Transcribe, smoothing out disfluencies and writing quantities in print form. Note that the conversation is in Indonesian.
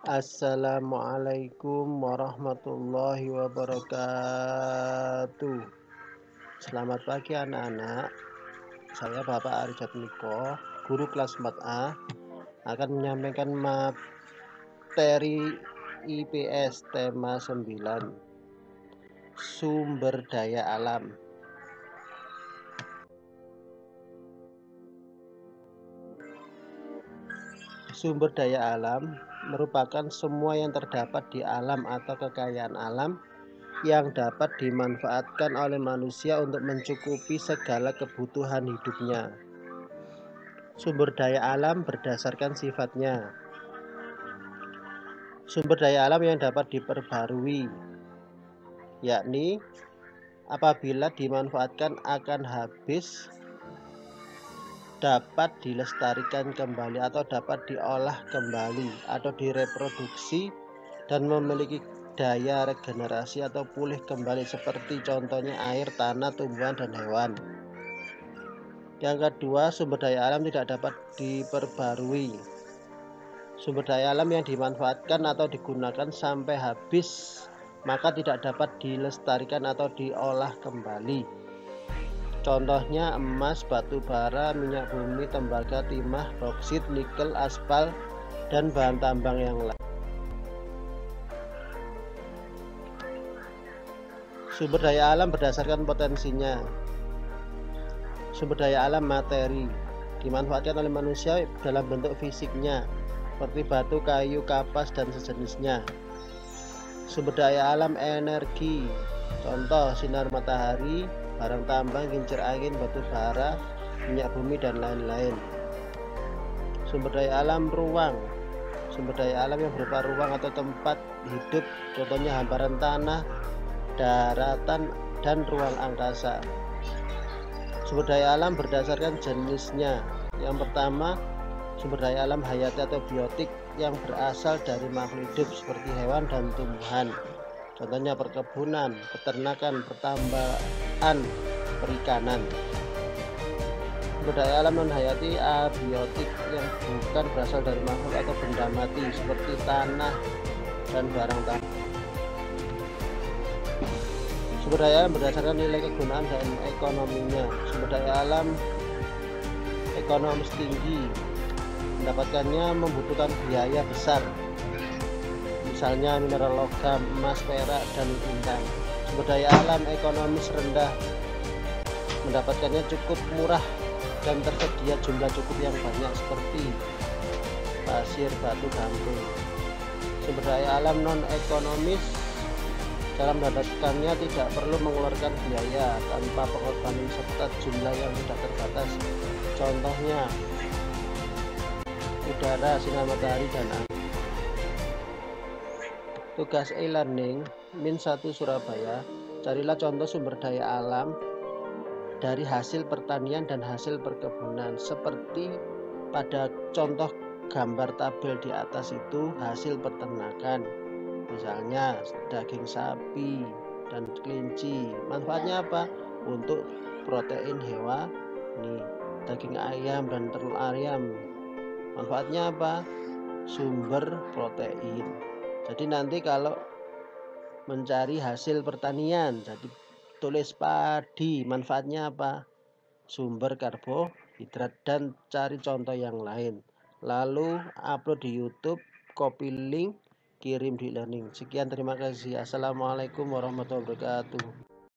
Assalamualaikum warahmatullahi wabarakatuh. Selamat pagi anak-anak. Saya Bapak Arijatmiko, guru kelas 4A, akan menyampaikan materi IPS tema 9, sumber daya alam. Sumber daya alam merupakan semua yang terdapat di alam atau kekayaan alam yang dapat dimanfaatkan oleh manusia untuk mencukupi segala kebutuhan hidupnya. Sumber daya alam berdasarkan sifatnya. Sumber daya alam yang dapat diperbarui, yakni apabila dimanfaatkan akan habis, dapat dilestarikan kembali atau dapat diolah kembali atau direproduksi dan memiliki daya regenerasi atau pulih kembali, seperti contohnya air, tanah, tumbuhan, dan hewan. Yang kedua, sumber daya alam tidak dapat diperbarui. Sumber daya alam yang dimanfaatkan atau digunakan sampai habis maka tidak dapat dilestarikan atau diolah kembali. Contohnya emas, batu bara, minyak bumi, tembaga, timah, boksit, nikel, aspal, dan bahan tambang yang lain. Sumber daya alam berdasarkan potensinya. Sumber daya alam materi dimanfaatkan oleh manusia dalam bentuk fisiknya, seperti batu, kayu, kapas, dan sejenisnya. Sumber daya alam energi, contoh sinar matahari, barang tambang, kincir angin, batu bara, minyak bumi, dan lain-lain. Sumber daya alam ruang, sumber daya alam yang berupa ruang atau tempat hidup, contohnya hamparan tanah, daratan, dan ruang angkasa. Sumber daya alam berdasarkan jenisnya. Yang pertama, sumber daya alam hayati atau biotik yang berasal dari makhluk hidup seperti hewan dan tumbuhan. Contohnya perkebunan, peternakan, pertambangan, perikanan. Sumber daya alam non hayati abiotik yang bukan berasal dari makhluk atau benda mati seperti tanah dan barang tambang. Sumber daya alam berdasarkan nilai kegunaan dan ekonominya. Sumber daya alam ekonomis tinggi, mendapatkannya membutuhkan biaya besar, misalnya mineral logam, emas, perak, dan intan. Sumber daya alam ekonomis rendah, mendapatkannya cukup murah dan tersedia jumlah cukup yang banyak seperti pasir, batu, gamping. Sumber daya alam non ekonomis, dalam mendapatkannya tidak perlu mengeluarkan biaya tanpa pengorbanan serta jumlah yang tidak terbatas. Contohnya udara, sinar matahari, dan angin. Tugas e-learning Min 1 Surabaya, carilah contoh sumber daya alam dari hasil pertanian dan hasil perkebunan, seperti pada contoh gambar tabel di atas itu hasil peternakan, misalnya daging sapi dan kelinci. Manfaatnya apa? Untuk protein hewani, daging ayam dan telur ayam. Manfaatnya apa? Sumber protein. Jadi nanti kalau mencari hasil pertanian, jadi tulis padi, manfaatnya apa? Sumber karbohidrat, dan cari contoh yang lain. Lalu upload di YouTube, copy link, kirim di e-learning. Sekian, terima kasih. Assalamualaikum warahmatullahi wabarakatuh.